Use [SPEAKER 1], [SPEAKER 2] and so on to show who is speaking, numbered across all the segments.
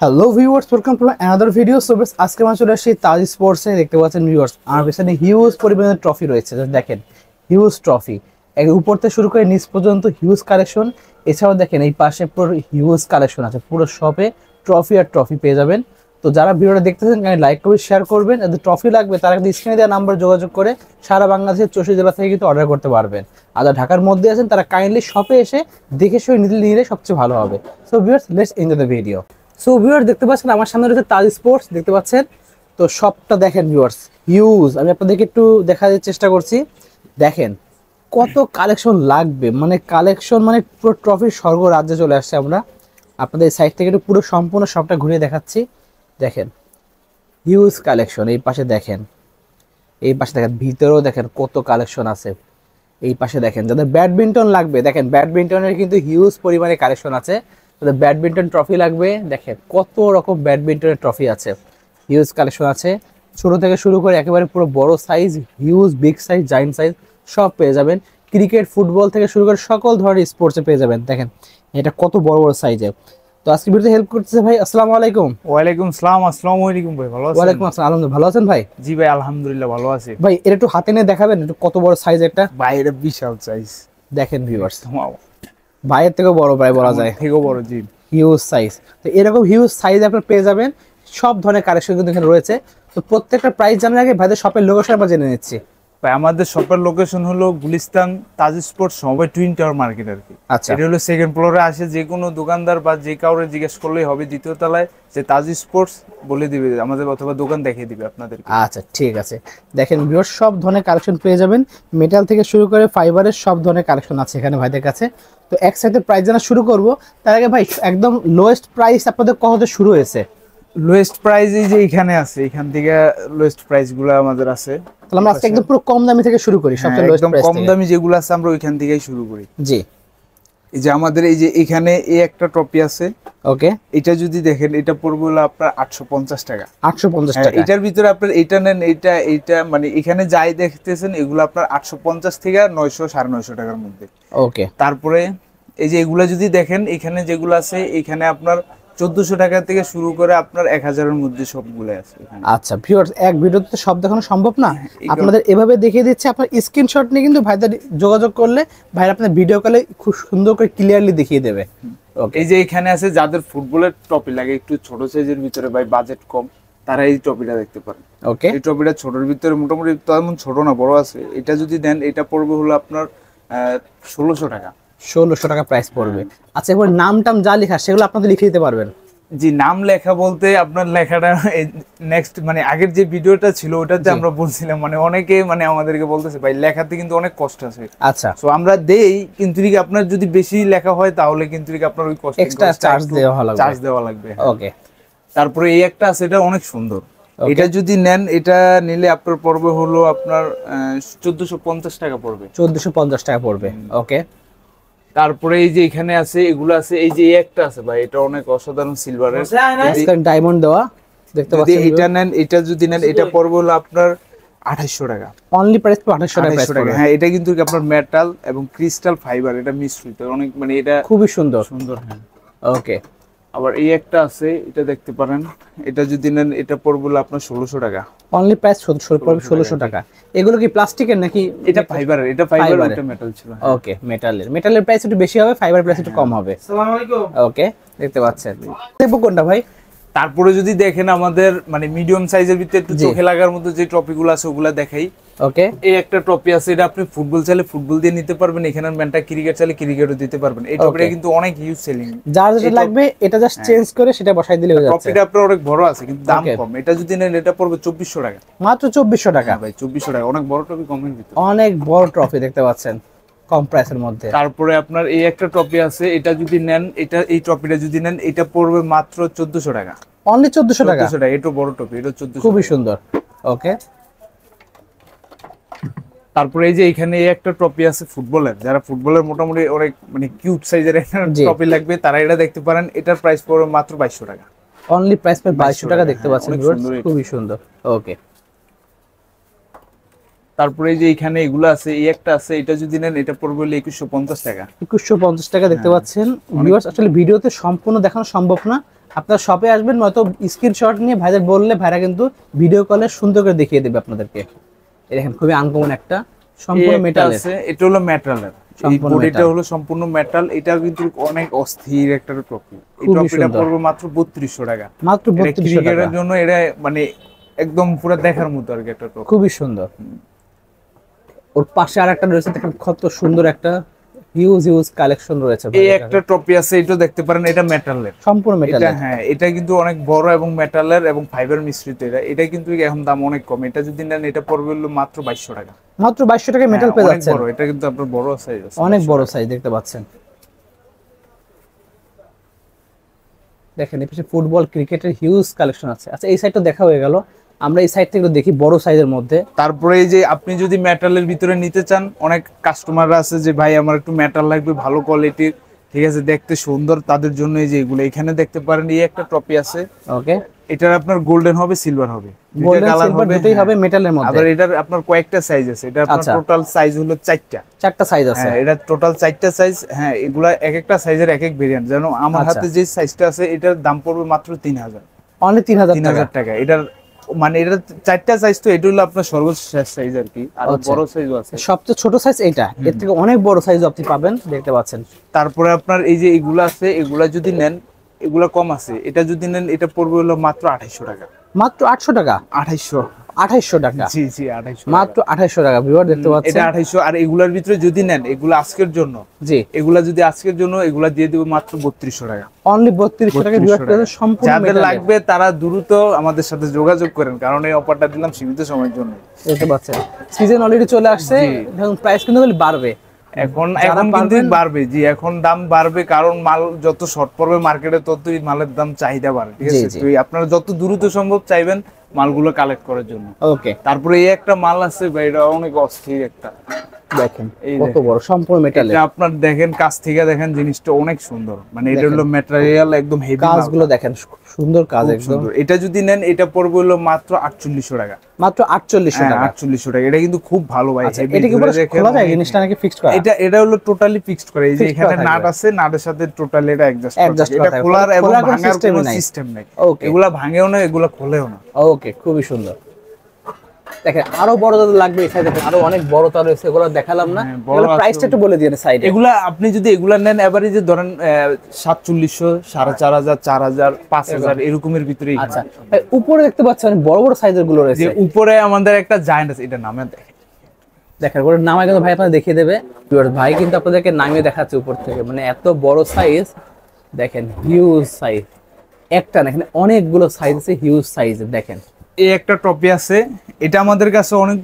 [SPEAKER 1] Hello viewers, welcome to another video. So বেশ আজকে আমরা চলে আসছি তাজ স্পোর্টসে। দেখতে পাচ্ছেন ভিউয়ার্স, আমার পেছনে হিউজ পরিমাণের ট্রফি রয়েছে। দেখেন হিউজ ট্রফি, উপর থেকে শুরু করে নিচ পর্যন্ত হিউজ কালেকশন। এছাড়াও দেখেন এই পাশে পুরো হিউজ কালেকশন আছে। পুরো শপে ট্রফি আর ট্রফি পেয়ে যাবেন। তো যারা ভিডিওটা দেখতেছেন লাইক করে শেয়ার করবেন। যাদের ট্রফি লাগবে তারা কিন্তু স্ক্রিনে দেওয়া নাম্বার যোগাযোগ করে সারা বাংলাদেশের 64 জেলা থেকে কিন্তু অর্ডার করতে পারবেন। আর যারা ঢাকার মধ্যে আছেন তারা কাইন্ডলি শপে এসে দেখে শুনে নিলে সবচেয়ে ভালো হবে। So viewers, let's enjoy the video. So viewers, দেখতে পাচ্ছেন আমার সামনে রয়েছে তাজ স্পোর্টস, দেখতে পাচ্ছেন। তো শপটা দেখেন ভিউয়ার্স, হিউজ। আমি আপনাদেরকে একটু দেখার চেষ্টা করছি। দেখেন কত কালেকশন লাগবে, মানে কালেকশন মানে পুরো ট্রফির স্বর্গ রাজ্যে চলে আসছে। আমরা আপনাদের এই সাইড থেকে একটু পুরো সম্পূর্ণ শপটা ঘুরিয়ে দেখাচ্ছি। দেখেন হিউজ কালেকশন। এই পাশে দেখেন, এই পাশে দেখেন, ভিতরেও দেখেন কত কালেকশন আছে। এই পাশে দেখেন যাদের ব্যাডমিন্টন লাগবে, দেখেন ব্যাডমিন্টনের কিন্তু হিউজ পরিমাণে কালেকশন আছে। যাদের ব্যাডমিন্টন ট্রফি লাগবে, দেখেন কত রকম ব্যাডমিন্টনের ট্রফি আছে, হিউজ কালেকশন আছে। ছোট থেকে শুরু করে একেবারে পুরো বড় size, huge big size, giant size সব পেয়ে যাবেন। ক্রিকেট, ফুটবল থেকে শুরু করে সকল ধরনের স্পোর্টসে পেয়ে যাবেন। দেখেন এটা কত বড় বড় সাইজে। তো আজকে ভিডিওতে হেল্প করতেছে ভাই। আসসালামু আলাইকুম।
[SPEAKER 2] ওয়ালাইকুম সালাম। আসসালামু আলাইকুম ভাই, ভালো আছেন?
[SPEAKER 1] ওয়ালাইকুম আসসালাম, আলহামদুলিল্লাহ। ভালো আছেন ভাই?
[SPEAKER 2] জি ভাই, আলহামদুলিল্লাহ ভালো আছি।
[SPEAKER 1] ভাই এটা একটু হাতে নিয়ে দেখাবেন, একটু কত বড় সাইজ একটা।
[SPEAKER 2] ভাই এটা বিশাল সাইজ।
[SPEAKER 1] দেখেন ভিউয়ার্স, ভাইয়ের থেকেও বড় প্রায় বলা যায়,
[SPEAKER 2] থেকেও বড়। জি,
[SPEAKER 1] হিউজ সাইজ। তো এরকম হিউজ সাইজ আপনার পেয়ে যাবেন। সব ধরনের কালেকশন কিন্তু এখানে রয়েছে। তো প্রত্যেকটা প্রাইস জানার আগে ভাইদের শপের লোকেশন আমরা জেনে নিচ্ছি।
[SPEAKER 2] ভাই আমাদের শপের লোকেশন হলো গুলিস্তান তাজ স্পোর্টস সমবায় টুইন টাওয়ার মার্কেট আর কি।
[SPEAKER 1] আচ্ছা,
[SPEAKER 2] এটা হলো সেকেন্ড ফ্লোরে আসে। যে কোনো দোকানদার বা যে কাউরে জিজ্ঞেস করলেই হবে, দ্বিতীয় তলায় যে তাজ স্পোর্টস বলে দিবে আমাদের, অথবা দোকান দেখিয়ে দিবে আপনাদের।
[SPEAKER 1] আচ্ছা ঠিক আছে। দেখেন ভিউয়ার্স, সব ধরনের কালেকশন পেয়ে যাবেন। মেটাল থেকে শুরু করে ফাইবারের সব ধরনের কালেকশন আছে এখানে ভাইদের কাছে। তো একসাথে প্রাইস জানা শুরু করব। তার আগে ভাই একদম লোয়েস্ট প্রাইস আপনাদের কত থেকে শুরু হয়েছে?
[SPEAKER 2] লোয়েস্ট প্রাইস এই যে এখানে আছে, এখান থেকে লোয়েস্ট প্রাইস গুলো আমাদের আছে।
[SPEAKER 1] তাহলে আমরা আজকে একদম পুরো কম দামি থেকে শুরু করি, সবচেয়ে লোয়েস্ট প্রাইস
[SPEAKER 2] কম দামি যেগুলো আছে আমরা ওইখান থেকেই শুরু করি।
[SPEAKER 1] জি,
[SPEAKER 2] এই যে আমাদের এই যে এখানে এই একটা ট্রফি আছে।
[SPEAKER 1] ওকে,
[SPEAKER 2] এটা যদি দেখেন, এটা পড়বে হলো আপনার 850 টাকা।
[SPEAKER 1] 850 টাকা।
[SPEAKER 2] এটার ভিতরে আপনার এটা নেন, এইটা মানে এখানে যাই দেখতেছেন এগুলো আপনার 850 থেকে 900 950 টাকার মধ্যে।
[SPEAKER 1] ওকে,
[SPEAKER 2] তারপরে এই যে এগুলা যদি দেখেন, এখানে যেগুলো আছে এখানে আপনার 1400 টাকা থেকে শুরু করে আপনার 1000-এর মধ্যে সবগুলো আছে এখানে।
[SPEAKER 1] আচ্ছা ভিউয়ার্স, এক ভিডিওতে তো সব দেখানো সম্ভব না। আপনাদের এভাবে দেখিয়ে দিচ্ছে। আপনার স্ক্রিনশট নিয়ে কিন্তু ভাইদের যোগাযোগ করলে ভাই আপনার ভিডিও কলে খুব সুন্দর করে ক্লিয়ারলি দেখিয়ে দেবে। ওকে,
[SPEAKER 2] এই যে এখানে আছে যাদের ফুটবলের টপি লাগে একটু ছোট সাইজের ভিতরে, ভাই বাজেট কম, তারা এই টপিটা দেখতে পারেন।
[SPEAKER 1] ওকে,
[SPEAKER 2] এই টপিটা ছোটর ভিতরে মোটামুটি তেমন ছোট না, বড় আছে। এটা যদি দেন এটা পড়বে হলো আপনার 1600 টাকা।
[SPEAKER 1] 1600 টাকা প্রাইস পড়বে। আচ্ছা, এবার নাম টাম যা লেখা সেগুলো আপনাদের লিখে দিতে পারবেন?
[SPEAKER 2] জি, নাম লেখা বলতে আপনার লেখাটা নেক্সট মানে আগের যে ভিডিওটা ছিল ওটাতে আমরা বলছিলাম, মানে অনেকে মানে আমাদেরকে বলতেছে ভাই লেখাতে কিন্তু অনেক কষ্ট আছে।
[SPEAKER 1] আচ্ছা,
[SPEAKER 2] সো আমরা দেই, কিন্তু কি আপনার যদি বেশি লেখা হয় তাহলে কিন্তু কি আপনার ওই কষ্ট
[SPEAKER 1] এক্সট্রা চার্জ দেওয়া লাগবে।
[SPEAKER 2] ওকে, তারপরে এই একটা আছে, এটা অনেক সুন্দর। এটা যদি নেন, এটা নিলে আপনার পড়বে হলো আপনার 1450 টাকা পড়বে।
[SPEAKER 1] 1450 টাকা পড়বে। ওকে,
[SPEAKER 2] তারপরে এই যে এখানে আছে, এগুলো আছে। এই যে একটা আছে ভাই, এটা অনেক অসাধারণ সিলভারের,
[SPEAKER 1] ডায়মন্ড দেওয়া দেখতে পাচ্ছেন।
[SPEAKER 2] এটা নেন, এটা যদি নেন এটা পড়বে হলো আপনার 2800 টাকা।
[SPEAKER 1] অনলি প্রাইস 2800 টাকা।
[SPEAKER 2] হ্যাঁ, এটা কিন্তু আপনার মেটাল এবং ক্রিস্টাল ফাইবার, এটা মিশ্রিত অনেক, মানে এটা
[SPEAKER 1] খুবই সুন্দর
[SPEAKER 2] সুন্দর। হ্যাঁ,
[SPEAKER 1] ওকে।
[SPEAKER 2] আবার এই একটা আছে, এটা দেখতে পারেন। এটা যদি নেন এটা পড়বে হলো আপনার 1600 টাকা।
[SPEAKER 1] অনলি প্রাইস 1600 টাকা। এগুলো কি প্লাস্টিকের নাকি?
[SPEAKER 2] এটা ফাইবারের। এটা ফাইবার, এটা মেটাল ছিল।
[SPEAKER 1] ওকে, মেটালের প্রাইস একটু বেশি হবে, ফাইবার প্রাইস একটু কম হবে। আসসালামু আলাইকুম। ওকে, দেখতে পাচ্ছেন। দেখবো কোনটা ভাই?
[SPEAKER 2] তারপরে যদি দেখেন আমাদের মানে মিডিয়াম সাইজের ভিতরে একটু চোখে লাগার মতো যে ট্রফিগুলো আছে ওগুলা দেখাই।
[SPEAKER 1] ওকে,
[SPEAKER 2] এই একটা ট্রফি আছে, এটা আপনি ফুটবল চাইলে ফুটবল দিয়ে নিতে পারবেন, এখানে ম্যানটা ক্রিকেট চাইলে ক্রিকেটও দিতে পারবেন। এই ট্রফিটা কিন্তু অনেক ইউজ সেলিং।
[SPEAKER 1] যার যেটা লাগবে এটা জাস্ট চেঞ্জ করে সেটা বসাই দিলে হয়ে যাচ্ছে।
[SPEAKER 2] ট্রফিটা আপনার অনেক বড় আছে কিন্তু দাম কম। এটা যদি নেন এটা পড়বে 2400 টাকা।
[SPEAKER 1] মাত্র 2400 টাকা?
[SPEAKER 2] ভাই 2400 টাকা, অনেক বড় ট্রফি, কমের ভিতরে
[SPEAKER 1] অনেক বড় ট্রফি দেখতে পাচ্ছেন কম প্রাইসের মধ্যে।
[SPEAKER 2] তারপরে আপনার এই একটা ট্রফি আছে, এটা যদি নেন, এই ট্রফিটা যদি নেন এটা পড়বে মাত্র 1400 টাকা।
[SPEAKER 1] অনলি 1400 টাকা?
[SPEAKER 2] 1400 টাকা। এটা বড় ট্রফি, এটা 1400।
[SPEAKER 1] খুবই সুন্দর। ওকে,
[SPEAKER 2] তারপরে এই যে এখানে এই একটা ট্রফি আছে ফুটবলের, যারা ফুটবলের মোটামুটি অনেক মানে কিউট সাইজের একটা ট্রফি লাগবে তারা এটা দেখতে পারেন। এটার প্রাইস পড়বে মাত্র 2200 টাকা।
[SPEAKER 1] অনলি প্রাইস 2200 টাকা দেখতে পাচ্ছেন। খুবই সুন্দর। ওকে,
[SPEAKER 2] তারপরে এই যে এখানে এগুলো আছে, এই একটা আছে, এটা যদি নেন এটা পড়বে হলো 2150 টাকা।
[SPEAKER 1] 2150 টাকা দেখতে পাচ্ছেন ভিউয়ার্স। আসলে ভিডিওতে সম্পূর্ণ দেখানো সম্ভব না, আপনার শপে আসবেন, নয়তো স্ক্রিনশট নিয়ে ভাইদের বললে ভাইরা কিন্তু ভিডিও কলে সুন্দর করে দেখিয়ে দেবে আপনাদেরকে। এই দেখেন খুবই আনকমন একটা, সম্পূর্ণ মেটালের।
[SPEAKER 2] এটা হলো মেটালের, এই বডিটা হলো সম্পূর্ণ মেটাল। এটা কিন্তু অনেক অস্থির একটা ট্রফি। এই ট্রফিটা পড়বে মাত্র 3200 টাকা।
[SPEAKER 1] মাত্র 3200 টাকা।
[SPEAKER 2] ক্রিকেটের জন্য এটা মানে একদম পুরো দেখার মতো আর কি একটা ট্রফি।
[SPEAKER 1] খুবই সুন্দর। ওর পাশে আরেকটা রয়েছে, দেখেন কত সুন্দর একটা হিউজ কালেকশন রয়েছে।
[SPEAKER 2] এই একটা ট্রফি আছে, এটা দেখতে পারেন, এটা মেটালের,
[SPEAKER 1] সম্পূর্ণ মেটালের।
[SPEAKER 2] হ্যাঁ এটা কিন্তু অনেক বড় এবং মেটালের এবং ফাইবার মিশ্রিত। এটা কিন্তু এখন দাম অনেক কম। এটা যদি নেন এটা পড়বে হলো মাত্র 2200 টাকা।
[SPEAKER 1] মাত্র 2200 টাকায় মেটাল পেয়ে যাচ্ছেন।
[SPEAKER 2] বড়, এটা কিন্তু আপনার বড় সাইজ আছে,
[SPEAKER 1] অনেক বড় সাইজ দেখতে পাচ্ছেন। দেখেন এই পাশে ফুটবল ক্রিকেটের হিউজ কালেকশন আছে। আচ্ছা এই সাইডটা দেখা হয়ে গেল, আমরা এই সাইড থেকে দেখি বড় সাইজের মধ্যে।
[SPEAKER 2] তারপরে এই যে আপনি যদি মেটালের ভিতরে নিতে চান, অনেক কাস্টমাররা আছে যে ভাই আমার একটু মেটাল লাগবে ভালো কোয়ালিটির, ঠিক আছে, দেখতে সুন্দর, তাদের জন্য এই যে এগুলো এখানে দেখতে পারেন। এই একটা ট্রফি আছে,
[SPEAKER 1] ওকে,
[SPEAKER 2] এটার আপনার গোল্ডেন হবে, সিলভার হবে,
[SPEAKER 1] গোল্ডেন সিলভার দুটোই হবে মেটালের মধ্যে।
[SPEAKER 2] আবার এটার আপনার কয়েকটা সাইজ আছে। এটা আপনার টোটাল সাইজ হলো 4টা
[SPEAKER 1] সাইজ আছে।
[SPEAKER 2] হ্যাঁ, এটা টোটাল 4টা সাইজ। হ্যাঁ, এগুলা এক একটা সাইজের এক এক ভেরিয়েন্ট। যেন আমার হাতে যে সাইজটা আছে এটার দাম পড়বে মাত্র 3000,
[SPEAKER 1] অনলি 3000
[SPEAKER 2] টাকা। এটার মানে এটা 4টা সাইজ, তো এটা হলো আপনার সর্বোচ্চ সাইজ আর কি। আর বড় সাইজও আছে,
[SPEAKER 1] সবচেয়ে ছোট সাইজ এটা, এর থেকে অনেক বড় সাইজ আপনি পাবেন, দেখতে পাচ্ছেন।
[SPEAKER 2] তারপরে আপনার এই যে এগুলা আছে, এগুলা যদি নেন এগুলা কম আছে। এটা যদি নেন এটা পড়বে হলো মাত্র 2800 টাকা।
[SPEAKER 1] মাত্র 800 টাকা? 2800 টাকা।
[SPEAKER 2] জি জি, 2800,
[SPEAKER 1] মাত্র 2800 টাকা। ভিউয়ার দেখতে পাচ্ছেন,
[SPEAKER 2] এটা 2800। আর এগুলার ভিতরে যদি নেন এগুলো আজকের জন্য,
[SPEAKER 1] জি
[SPEAKER 2] এগুলা যদি আজকের জন্য, এগুলা দিয়ে দেব মাত্র 3200 টাকা।
[SPEAKER 1] অনলি 3200 টাকা। ভিউয়ার সম্পূর্ণ
[SPEAKER 2] যাদের লাগবে তারা দ্রুত আমাদের সাথে যোগাযোগ করেন, কারণ এই অফারটা দিলাম সীমিত সময়ের জন্য।
[SPEAKER 1] দেখতে পাচ্ছেন সিজন অলরেডি চলে আসছে, এখন প্রাইস কিন্তু বাড়বে।
[SPEAKER 2] এখন কিন্তু বাড়বে, জি এখন দাম বাড়বে, কারণ মাল যত শর্ট পড়বে মার্কেটে ততই মালের দাম চাহিদা বাড়বে, ঠিক আছে। তো আপনারা যত দ্রুত সম্ভব চাইবেন মালগুলো কালেক্ট করার জন্য।
[SPEAKER 1] ওকে,
[SPEAKER 2] তারপরে এই একটা মাল আছে ভাই, এটা অনেক অস্থির একটা,
[SPEAKER 1] দেখেন কত বড়, সম্পূর্ণ মেটাল।
[SPEAKER 2] এটা আপনার দেখেন কাছ থেকে দেখেন, জিনিসটা অনেক সুন্দর। মানে এটা হলো ম্যাটেরিয়াল একদম হেভি,
[SPEAKER 1] কাজগুলো দেখেন সুন্দর কাজ একদম।
[SPEAKER 2] এটা যদি নেন এটা পড়বে হলো মাত্র 4800 টাকা।
[SPEAKER 1] মাত্র 4800 টাকা?
[SPEAKER 2] 4800 টাকা। এটা কিন্তু খুব ভালো ভাই।
[SPEAKER 1] এটা কি পুরো খোলা যায় জিনিসটা নাকি ফিক্সড করা?
[SPEAKER 2] এটা হলো টোটালি ফিক্সড করা। এই যে এখানে নাট আছে, নাটের সাথে টোটালি এটা অ্যাডজাস্ট করা। এটা খোলার এবং ভাঙার কোনো সিস্টেম নাই। এগুলা ভাঙেও না, এগুলা খোলেও না।
[SPEAKER 1] ওকে, খুবই সুন্দর। দেখেন আরো বড় যাদের লাগবে এই সাইডে আরো অনেক বড় তার রয়েছে, এগুলো দেখালাম না। এগুলো প্রাইসটা একটু বলে দিন সাইডে।
[SPEAKER 2] এগুলা আপনি যদি এগুলা নেন এভারেজে ধরেন 4700, 4500, 4000, 5000 এরকমের ভিতরে।
[SPEAKER 1] আচ্ছা ভাই, উপরে দেখতে পাচ্ছেন বড় বড় সাইজের গুলো রয়েছে।
[SPEAKER 2] উপরে আমাদের একটা জায়ান্ট আছে, এটা নামে
[SPEAKER 1] দেখেন ওর নামায় কিন্তু ভাই আপনাদের দেখিয়ে দেবে। ভাই কিন্তু আপনাদেরকে নামিয়ে দেখাচ্ছে উপর থেকে, মানে এত বড় সাইজ দেখেন, হিউজ সাইজ। একটা না, এখানে অনেকগুলো সাইজ আছে, হিউজ সাইজ। দেখেন
[SPEAKER 2] এই একটা টপি আছে, এটা আমাদের কাছে অনেক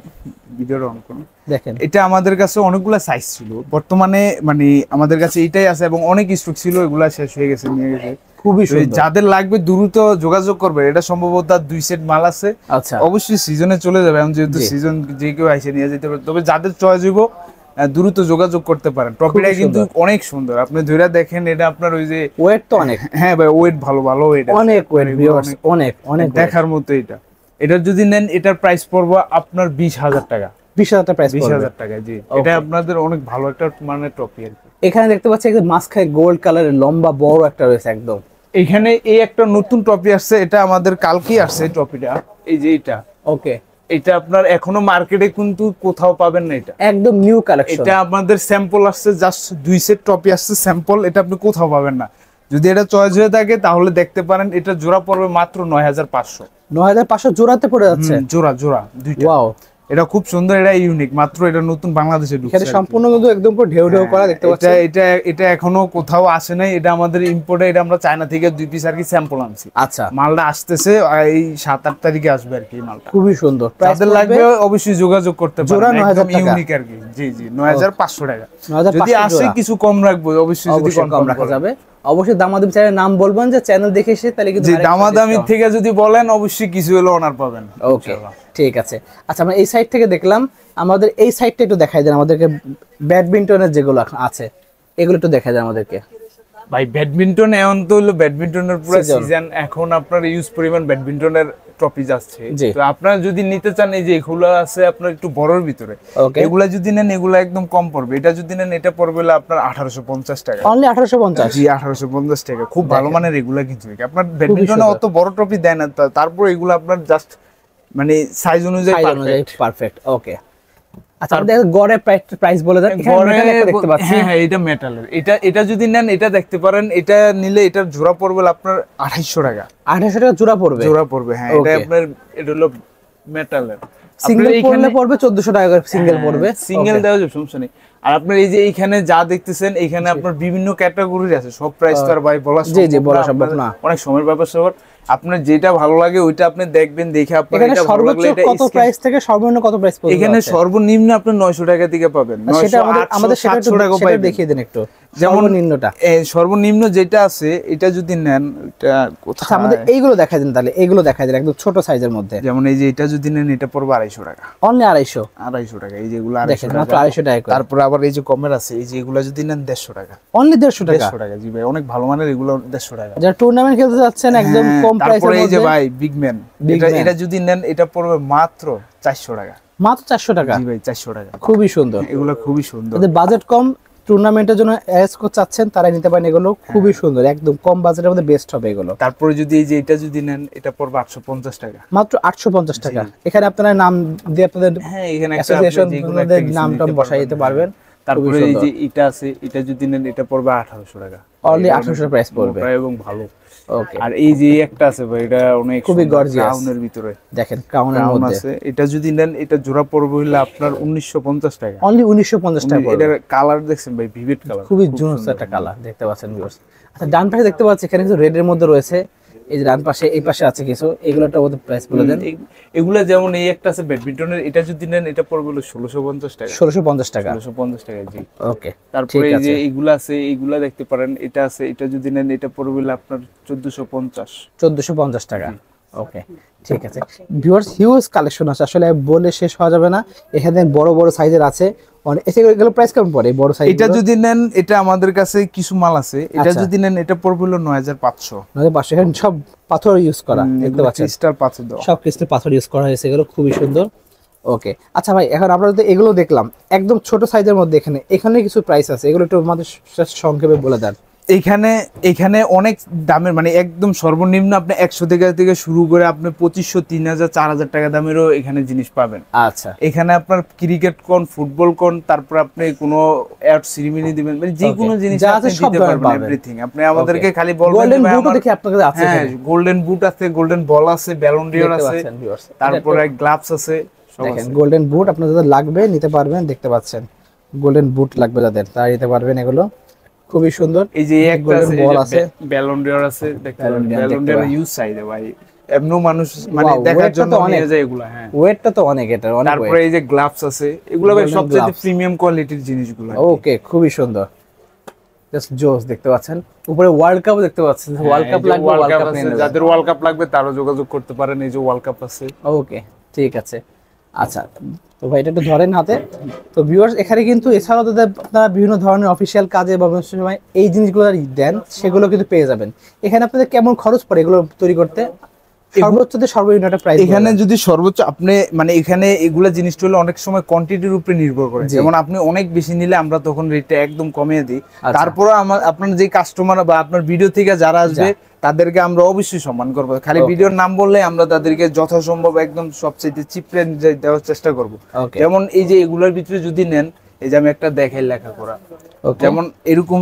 [SPEAKER 2] ভিডিওর অন করুন,
[SPEAKER 1] দেখেন
[SPEAKER 2] এটা আমাদের কাছে অনেকগুলো সাইজ ছিল, বর্তমানে মানে আমাদের কাছে এটাই আছে এবং অনেক স্টক ছিল, এগুলা শেষ হয়ে গেছে, নিয়ে গেছে। খুবই সুন্দর, যাদের লাগবে দ্রুত যোগাযোগ করবে। এটা সম্ভবত 2 সেট মাল আছে।
[SPEAKER 1] আচ্ছা,
[SPEAKER 2] অবশ্যই সিজনে চলে যাবে, এখন যেহেতু সিজন, যে কেউ এসে নিয়ে যেতে পারে। তবে যাদের চয়েস হইব দ্রুত যোগাযোগ করতে পারেন। টপিটা কিন্তু অনেক সুন্দর, আপনি ধরে দেখেন। এটা আপনার ওই যে
[SPEAKER 1] ওয়েট তো অনেক,
[SPEAKER 2] হ্যাঁ ভাই ওয়েট ভালো ওয়েট,
[SPEAKER 1] অনেক ওয়েট, অনেক অনেক
[SPEAKER 2] দেখার মতো। এটা যদি নেন এটার প্রাইস পড়বে আপনার 20000 টাকা।
[SPEAKER 1] 20000 টাকা প্রাইস,
[SPEAKER 2] 20000 টাকা, জি। এটা আপনাদের অনেক ভালো একটা মানে টপি আর কি।
[SPEAKER 1] এখানে দেখতে পাচ্ছি একদম মাঝখানে গোল্ড কালারের লম্বা বড় একটা রয়েছে একদম।
[SPEAKER 2] এখানে এই একটা নতুন টপি আসছে, এটা আমাদের কালকেই আসছে টপিটা। এই যে এটা,
[SPEAKER 1] ওকে,
[SPEAKER 2] এটা আপনার এখনো মার্কেটে কিন্তু কোথাও পাবেন না, এটা
[SPEAKER 1] একদম নিউ কালেকশন।
[SPEAKER 2] এটা আমাদের স্যাম্পল আসছে, জাস্ট 2 সেট টপি আসছে স্যাম্পল, এটা আপনি কোথাও পাবেন না। যদি এটা চয়েস হয়ে থাকে তাহলে দেখতে পারেন। এটা জোড়া পড়বে মাত্র 9500।
[SPEAKER 1] 9500 জোড়াতে পড়ে যাচ্ছে?
[SPEAKER 2] জোড়া দুইটা।
[SPEAKER 1] ওয়াও,
[SPEAKER 2] এটা খুব সুন্দর, এটা ইউনিক, মাত্র এটা নতুন বাংলাদেশে ঢুকছে।
[SPEAKER 1] এটা সম্পূর্ণ কিন্তু একদম পুরো ঢেউ ঢেউ করা দেখতে পাচ্ছেন।
[SPEAKER 2] এটা এখনো কোথাও আসে নাই, এটা আমাদের ইম্পোর্টে। এটা আমরা চায়না থেকে 2 পিস আর কি স্যাম্পল আনছি।
[SPEAKER 1] আচ্ছা,
[SPEAKER 2] মালটা আসতেছে এই 7-8 তারিখে আসবে আর কি মালটা।
[SPEAKER 1] খুবই সুন্দর,
[SPEAKER 2] যাদের লাগবে অবশ্যই যোগাযোগ করতে পারেন।
[SPEAKER 1] জোড়া 9000 টাকা,
[SPEAKER 2] ইউনিক আর কি। জি 9500 টাকা। যদি আসে কিছু কম রাখবো, অবশ্যই যদি
[SPEAKER 1] কম রাখা যাবে। অবশ্যই দামাদামি চ্যানেল নাম বলবেন যে চ্যানেল দেখে এসে, তাহলে কিন্তু
[SPEAKER 2] দামাদামি থেকে যদি বলেন অবশ্যই কিছু হলো অনার পাবেন।
[SPEAKER 1] ওকে, ঠিক আছে। আচ্ছা, আমরা এই সাইড থেকে দেখলাম, আমাদের এই সাইডটা একটু দেখাই দেন আমাদেরকে। ব্যাডমিন্টনের যেগুলো আছে এগুলো একটু দেখাই দেন আমাদেরকে।
[SPEAKER 2] ভাই ব্যাডমিন্টন এখন তো হলো ব্যাডমিন্টনের পুরো সিজন, এখন আপনার ইউজ পরিমাণ ব্যাডমিন্টনের ট্রফি যাচ্ছে। তো আপনারা যদি নিতে চান, এই যে এগুলো আছে আপনার একটু বড়র ভিতরে, এগুলা যদি নেন এগুলা একদম কম পড়বে। এটা যদি নেন এটা পড়বে হলো আপনার 1850 টাকা।
[SPEAKER 1] অনলি 1850?
[SPEAKER 2] জি 1850 টাকা। খুব ভালো মানের এগুলা কিন্তু। আপনার ব্যাডমিন্টনে অত বড় ট্রফি দেয় না, তারপর এগুলো আপনার জাস্ট মানে সাইজ অনুযায়ী
[SPEAKER 1] পারফেক্ট। ওকে, আচ্ছা আমাদের গড়ে প্রাইস বলে দেন। এখানে একটা দেখতে পাচ্ছি,
[SPEAKER 2] হ্যাঁ এটা মেটালের। এটা যদি নেন এটা দেখতে পারেন, এটা নিলে এটার জোড়া পড়বে আপনার 2800 টাকা।
[SPEAKER 1] 2800 টাকা জোড়া পড়বে?
[SPEAKER 2] হ্যাঁ এটা আপনার, এটা হলো মেটালের।
[SPEAKER 1] সিঙ্গেল পড়লে পড়বে 1400 টাকা করে, সিঙ্গেল পড়বে,
[SPEAKER 2] সিঙ্গেল দেওয়া যাবে, সমস্যা নেই। আর আপনার এই যে এইখানে যা দেখতেছেন, এখানে আপনার বিভিন্ন ক্যাটাগরির আছে, সব প্রাইস তো আর ভাই বলা সম্ভব না, অনেক সময়ের ব্যাপার স্যাপার। আপনার যেটা ভালো লাগে ওইটা আপনি দেখবেন, দেখে আপনার এটা ভালো লাগলে এটা
[SPEAKER 1] কত প্রাইস থেকে সর্বনিম্ন কত প্রাইস পড়বে?
[SPEAKER 2] এখানে সর্বনিম্ন আপনি 900 টাকা থেকে পাবেন।
[SPEAKER 1] সেটা আমাদের সেটা দেখিয়ে দেন একটু, যেমন নিম্নটা।
[SPEAKER 2] সর্বনিম্ন যেটা আছে এটা যদি নেন, এটা
[SPEAKER 1] আচ্ছা আমাদের এইগুলো দেখাই দেন তাহলে, এইগুলো দেখাই দেন একদম ছোট সাইজের মধ্যে।
[SPEAKER 2] যেমন এই যে এটা যদি নেন এটা পড়বে 250 টাকা।
[SPEAKER 1] অনলি 250
[SPEAKER 2] টাকা। এই যে এগুলো
[SPEAKER 1] দেখেন মাত্র 250 টাকা।
[SPEAKER 2] তারপর আবার এই যে কমের আছে, এই যে এগুলো যদি নেন 150 টাকা।
[SPEAKER 1] অনলি 150 টাকা?
[SPEAKER 2] 150 টাকা, জি ভাই অনেক ভালো মানের এগুলো 150 টাকা।
[SPEAKER 1] যারা টুর্নামেন্ট খেলতে যাচ্ছেন একদম কম প্রাইসের মধ্যে।
[SPEAKER 2] তারপর এই যে ভাই বিগ ম্যান, এটা যদি নেন এটা পড়বে মাত্র 400 টাকা।
[SPEAKER 1] মাত্র 400 টাকা?
[SPEAKER 2] জি ভাই 400 টাকা।
[SPEAKER 1] খুবই সুন্দর,
[SPEAKER 2] এগুলো খুবই সুন্দর।
[SPEAKER 1] যাদের বাজেট কম, টুর্নামেন্টের জন্য অ্যারেঞ্জ করতে চাচ্ছেন, তারা নিতে পারেন এগুলো। খুবই সুন্দর, একদম কম বাজেটের মধ্যে বেস্ট হবে এগুলো।
[SPEAKER 2] তারপরে যদি এই যে এটা যদি নেন এটা পড়বে 850 টাকা।
[SPEAKER 1] মাত্র 850 টাকা। এখানে আপনারা নাম দিয়ে আপনাদের
[SPEAKER 2] এখানে
[SPEAKER 1] অ্যাসোসিয়েশন নামটা বসাই দিতে পারবেন।
[SPEAKER 2] তারপরে এই যে এটা আছে, এটা যদি নেন এটা পড়বে 1800 টাকা।
[SPEAKER 1] অনলি 1800 প্রাইস পড়বে
[SPEAKER 2] এবং ভালো।
[SPEAKER 1] ওকে,
[SPEAKER 2] আর এই যে একটা আছে ভাই, এটা অনেক
[SPEAKER 1] খুবই গর্জিয়াস,
[SPEAKER 2] ক্রাউনের ভিতরে
[SPEAKER 1] দেখেন, ক্রাউনের মধ্যে
[SPEAKER 2] আছে। এটা যদি নেন এটা জোড়া পড়বে হলো আপনার 1950 টাকা।
[SPEAKER 1] অনলি 1950 টাকা পড়বে।
[SPEAKER 2] এটার কালার দেখছেন ভাই, ভিভিড কালার,
[SPEAKER 1] খুবই জোস একটা কালার দেখতে পাচ্ছেন ভিউয়ার্স। আচ্ছা ডান পাশে দেখতে পাচ্ছি এখানে কিছু রেড এর মধ্যে রয়েছে, এই যে ডান পাশে, এই পাশে আছে কিছু, এগুলোটা ওদের প্রাইস বলে দেন।
[SPEAKER 2] এগুলা যেমন এই একটা আছে ব্যাডমিন্টনের, এটা যদি নেন এটা পড়বে হলো 1650 টাকা।
[SPEAKER 1] 1650 টাকা?
[SPEAKER 2] 1650 টাকা, জি।
[SPEAKER 1] ওকে,
[SPEAKER 2] তারপরে এই যে এইগুলা আছে, এইগুলা দেখতে পারেন, এটা আছে, এটা যদি নেন এটা পড়বে হলো আপনার 1450
[SPEAKER 1] টাকা। ওকে, ঠিক আছে ভিউয়ার্স, হিউজ কালেকশন আছে, আসলে বলে শেষ হওয়া যাবে না। এখানে বড় বড় সাইজের আছে অনেক। এগুলো প্রাইস কেমন পড়ে বড় সাইজ?
[SPEAKER 2] এটা যদি নেন, এটা আমাদের কাছে কিছু মাল আছে, এটা যদি নেন এটা পড়বে হলো 9500।
[SPEAKER 1] 9500। এখানে সব পাথর ইউজ করা দেখতে পাচ্ছেন,
[SPEAKER 2] ক্রিস্টাল পাথর দাও,
[SPEAKER 1] সব ক্রিস্টাল পাথর ইউজ করা হয়েছে, এগুলো খুবই সুন্দর। ওকে, আচ্ছা ভাই, এখন আমরা তো এগুলো দেখলাম একদম ছোট সাইজের মধ্যে, এখানে কিছু প্রাইস আছে, এগুলো একটু আমাদের সংক্ষেপে বলে দেন।
[SPEAKER 2] এখানে অনেক দামের, মানে একদম সর্বনিম্ন আপনি 100 টাকা থেকে শুরু করে আপনি 2500, 3000, 4000 টাকা দামেরও এখানে জিনিস পাবেন।
[SPEAKER 1] আচ্ছা,
[SPEAKER 2] এখানে আপনার ক্রিকেট কোন, ফুটবল কোন, তারপর আপনি কোনো অ্যাড সেরিমনি দিবেন, মানে যে কোনো জিনিস আপনি দিতে পারবেন, এভরিথিং। আপনি আমাদেরকে খালি বলবেন।
[SPEAKER 1] গোল্ডেন বুটও দেখি আপনাদের কাছে আছে?
[SPEAKER 2] হ্যাঁ, গোল্ডেন বুট আছে, গোল্ডেন বল আছে, ব্যালন ডিওর আছে, তারপরে গ্লাভস আছে, সব আছে।
[SPEAKER 1] গোল্ডেন বুট আপনাদের লাগবে নিতে পারবেন, দেখতে পাচ্ছেন গোল্ডেন বুট লাগবে যাদের, তারা নিতে পারবেন এগুলো, খুবই সুন্দর।
[SPEAKER 2] এই যে একটা আছে, বল আছে, ব্যালন ডিওর আছে, ব্যালন ডিওর ইউজ সাইডে ভাই, এমন মানুষ মানে দেখার জন্য নিয়ে যায় এগুলা। হ্যাঁ, ওয়েটটা তো অনেক, এটা অনেক। তারপরে এই যে গ্লাভস আছে, এগুলো ভাই সবচেয়ে প্রিমিয়াম কোয়ালিটির জিনিসগুলো।
[SPEAKER 1] ওকে, খুবই সুন্দর, জাস্ট জোস দেখতে পাচ্ছেন। উপরে ওয়ার্ল্ড কাপ দেখতে পাচ্ছেন, ওয়ার্ল্ড কাপ লাগবে, ওয়ার্ল্ড কাপ আছে,
[SPEAKER 2] যাদের ওয়ার্ল্ড কাপ লাগবে তারও যোগাযোগ করতে পারেন, এই যে ওয়ার্ল্ড কাপ আছে।
[SPEAKER 1] ওকে, ঠিক আছে। আচ্ছা তো ভাই এটা একটু ধরেন হাতে। তো ভিউয়ার্স, এখানে কিন্তু এছাড়াও তাদের আপনারা বিভিন্ন ধরনের অফিসিয়াল কাজে বা সময় এই জিনিসগুলো দেন, সেগুলো কিন্তু পেয়ে যাবেন। এখানে আপনাদের কেমন খরচ পড়ে এগুলো তৈরি করতে? সর্বোচ্চ থেকে সর্বনিম্ন একটা প্রাইস
[SPEAKER 2] এখানে যদি সর্বোচ্চ আপনি, মানে এখানে এগুলা জিনিসটা হলো অনেক সময় কোয়ান্টিটির উপরে নির্ভর করে। যেমন আপনি অনেক বেশি নিলে আমরা তখন রেটটা একদম কমিয়ে দিই। তারপরে আপনার যে কাস্টমার বা আপনার ভিডিও থেকে যারা আসবে তাদেরকে আমরা অবশ্যই সম্মান করবো। খালি ভিডিওর নাম বললে আমরা তাদেরকে যথাসম্ভব একদম সবচেয়ে চিপ রেঞ্জ দেওয়ার চেষ্টা করবো। যেমন এই যে এগুলোর ভিতরে যদি নেন, এই যে আমি একটা দেখাই লেখা করা, যেমন এরকম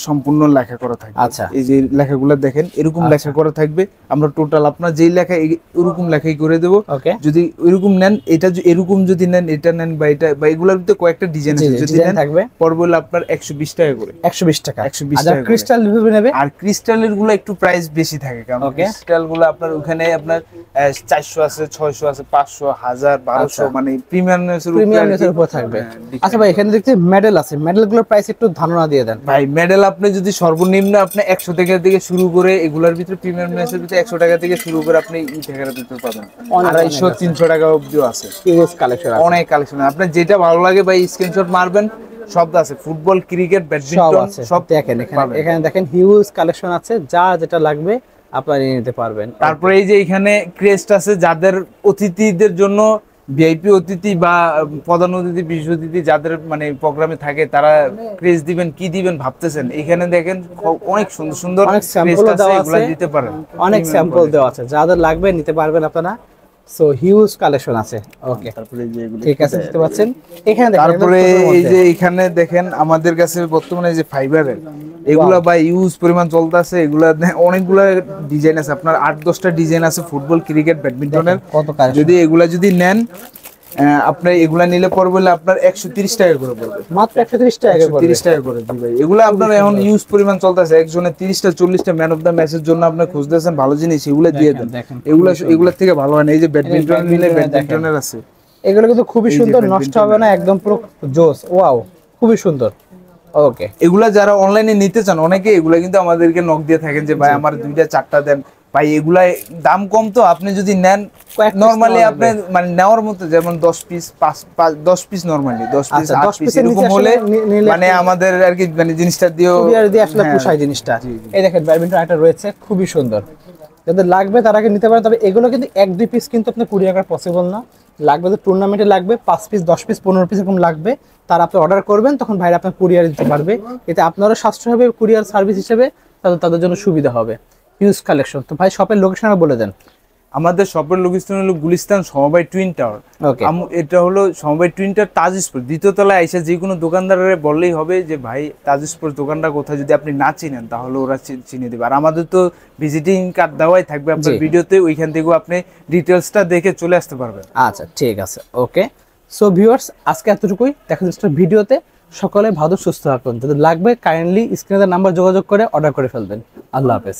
[SPEAKER 2] সম্পূর্ণ লেখা করা থাকবে।
[SPEAKER 1] আচ্ছা,
[SPEAKER 2] এই যে লেখাগুলো দেখেন, এরকম লেখা করা থাকবে। আমরা টোটাল আপনার যেই লেখা এরকম লেখাই করে দেবো। যদি এরকম নেন, এটা এরকম যদি নেন, এটা নেন বা এটা, বা এগুলোর ভিতরে কয়েকটা ডিজাইন আছে, যদি নেন থাকবে পড়বে হলো আপনার 120 টাকা করে।
[SPEAKER 1] 120 টাকা?
[SPEAKER 2] 120 টাকা।
[SPEAKER 1] ক্রিস্টাল নেবে?
[SPEAKER 2] আর ক্রিস্টালের গুলো একটু প্রাইস বেশি থাকে, কারণ ক্রিস্টাল গুলো আপনার ওখানে আপনার 400 আছে, 600 আছে, 500, 1000, 1200, মানে প্রিমিয়ামের উপর
[SPEAKER 1] থাকবে। আচ্ছা ভাই, এখানে দেখতে মেডেল আছে, মেডেল গুলোর প্রাইস একটু ধারণা দিয়ে দেন
[SPEAKER 2] ভাই। মেডেল আপনি যদি সর্বনিম্ন আপনি 100 টাকা থেকে শুরু করে, এগুলোর ভিতরে প্রিমিয়াম ম্যাচের ভিতরে 100 টাকা থেকে শুরু করে আপনি টাকার ভিতরে পাবেন। 250, 300 টাকা অবধিও আছে।
[SPEAKER 1] হিউজ কালেকশন আছে,
[SPEAKER 2] অনেক কালেকশন। আপনার যেটা ভালো লাগে ভাই স্ক্রিনশট মারবেন, সব আছে, ফুটবল, ক্রিকেট,
[SPEAKER 1] সব
[SPEAKER 2] ব্যাডমিন্টন
[SPEAKER 1] আছে।
[SPEAKER 2] সব
[SPEAKER 1] দেখেন এখানে
[SPEAKER 2] পাবেন।
[SPEAKER 1] এখানে দেখেন হিউজ কালেকশন আছে, যা যেটা লাগবে আপনারা নিয়ে নিতে পারবেন।
[SPEAKER 2] তারপরে এই যে এখানে ক্রেস্ট আছে, যাদের অতিথিদের জন্য ভিআইপি অতিথি বা প্রধান অতিথি, বিশেষ অতিথি যাদের মানে প্রোগ্রামে থাকে, তারা ক্রেস্ট দিবেন, কি দিবেন ভাবতেছেন, এখানে দেখেন অনেক সুন্দর সুন্দর
[SPEAKER 1] অনেক
[SPEAKER 2] ক্রেস্ট
[SPEAKER 1] স্যাম্পল
[SPEAKER 2] আছে,
[SPEAKER 1] দেওয়া
[SPEAKER 2] এগুলা
[SPEAKER 1] আছে,
[SPEAKER 2] দিতে পারেন।
[SPEAKER 1] অনেক স্যাম্পল দেওয়া আছে, যাদের লাগবে নিতে পারবেন আপনারা। সো হিউজ কালেকশন আছে। ওকে,
[SPEAKER 2] তারপরে যে এগুলো
[SPEAKER 1] ঠিক আছে, দেখতে পাচ্ছেন এখানে দেখেন একদম
[SPEAKER 2] তারপরে
[SPEAKER 1] ছোটোর
[SPEAKER 2] এই
[SPEAKER 1] মধ্যে।
[SPEAKER 2] যে এখানে দেখেন আমাদের কাছে বর্তমানে যে ফাইবারের এগুলা বা ইউজ পরিমাণ চলতেছে, এগুলা অনেকগুলা ডিজাইন আছে, আপনার 8-10টা ডিজাইন আছে ফুটবল, ক্রিকেট, ব্যাডমিন্টনের।
[SPEAKER 1] দেখেন কত কালেকশন,
[SPEAKER 2] যদি এগুলা যদি নেন, আপনার এগুলা নিলে পড়বে হলে আপনার 130 টাকা করে পড়বে,
[SPEAKER 1] মাত্র 130 টাকা করে।
[SPEAKER 2] 130 টাকা করে জি ভাই। এগুলা আপনার এখন ইউজ পরিমাণ চলতেছে, একজনে 30টা 40টা ম্যান অফ দ্য ম্যাচের জন্য আপনি খুঁজতেছেন ভালো জিনিস, এগুলা দিয়ে দেন।
[SPEAKER 1] দেখেন
[SPEAKER 2] এগুলা থেকে ভালো হয় না। এই যে ব্যাডমিন্টন নিলে ব্যাডমিন্টনের আছে,
[SPEAKER 1] এগুলো কিন্তু খুবই
[SPEAKER 2] এই যে
[SPEAKER 1] সুন্দর, নষ্ট
[SPEAKER 2] ব্যাডমিন্টন
[SPEAKER 1] হবে না, একদম পুরো জোস, ওয়াও, খুবই সুন্দর। ওকে,
[SPEAKER 2] এগুলা যারা অনলাইনে নিতে চান, অনেকে এগুলা কিন্তু আমাদেরকে নক দিয়ে থাকেন যে ভাই আমার 2টা 4টা দেন ভাই, এগুলা দাম কম, তো আপনি যদি নেন
[SPEAKER 1] কয়েক piece
[SPEAKER 2] নরমালি
[SPEAKER 1] নেওয়া
[SPEAKER 2] আপনি মানে নেওয়ার মতো, যেমন 10 পিস 10 পিস নরমালি 10 পিস
[SPEAKER 1] আচ্ছা,
[SPEAKER 2] 8
[SPEAKER 1] 10
[SPEAKER 2] পিস
[SPEAKER 1] পিসের
[SPEAKER 2] এরকম
[SPEAKER 1] নিচে
[SPEAKER 2] হলে
[SPEAKER 1] আসলে নিলে
[SPEAKER 2] মানে আমাদের আর কি মানে জিনিসটা দিও
[SPEAKER 1] কুরিয়ার দিয়ে আসলে
[SPEAKER 2] হ্যাঁ,
[SPEAKER 1] পোষায় জিনিসটা।
[SPEAKER 2] জি, জি।
[SPEAKER 1] এই দেখেন ব্যাডমিন্টন একটা রয়েছে, খুবই সুন্দর, যাদের লাগবে তারা আগে নিতে পারেন। তবে এগুলো কিন্তু 1-2 পিস কিন্তু আপনি কুরিয়ার করা পসিবল না, লাগবে তো টুর্নামেন্টে লাগবে 5 পিস 10 পিস 15 পিস এরকম লাগবে, তারা আপনি অর্ডার করবেন, তখন ভাইরা আপনার কুরিয়ার দিতে পারবে। এতে আপনারও সাশ্রয় হবে কুরিয়ার সার্ভিস হিসেবে, তাদের জন্য সুবিধা হবে। Huge collection. তো ভাই শপের লোকেশন বলে দেন।
[SPEAKER 2] আমাদের শপের লোকেশন হলো গুলিস্তান সমবায় টুইন টাওয়ার।
[SPEAKER 1] ওকে,
[SPEAKER 2] এটা হলো সমবায় টুইন টাওয়ার, তাজ স্পোর্টস দ্বিতীয় তলায় আইসা যে কোনো দোকানদারের বললেই হবে যে ভাই তাজ স্পোর্টস দোকানটা কোথায়, যদি আপনি না চিনেন তাহলে ওরা চিনে দেবে। আর আমাদের তো ভিজিটিং কার্ড দেওয়াই থাকবে আপনার
[SPEAKER 1] জি।
[SPEAKER 2] ভিডিওতে, ওইখান থেকেও আপনি ডিটেলসটা দেখে চলে আসতে পারবেন।
[SPEAKER 1] আচ্ছা ঠিক আছে। ওকে, সো ভিউয়ার্স আজকে এতটুকুই, দেখা যাচ্ছে ভিডিওতে। সকলে ভালো সুস্থ থাকুন, যদি লাগবে কাইন্ডলি স্ক্রিনে নাম্বার যোগাযোগ করে অর্ডার করে ফেলবেন। আল্লাহ হাফেজ।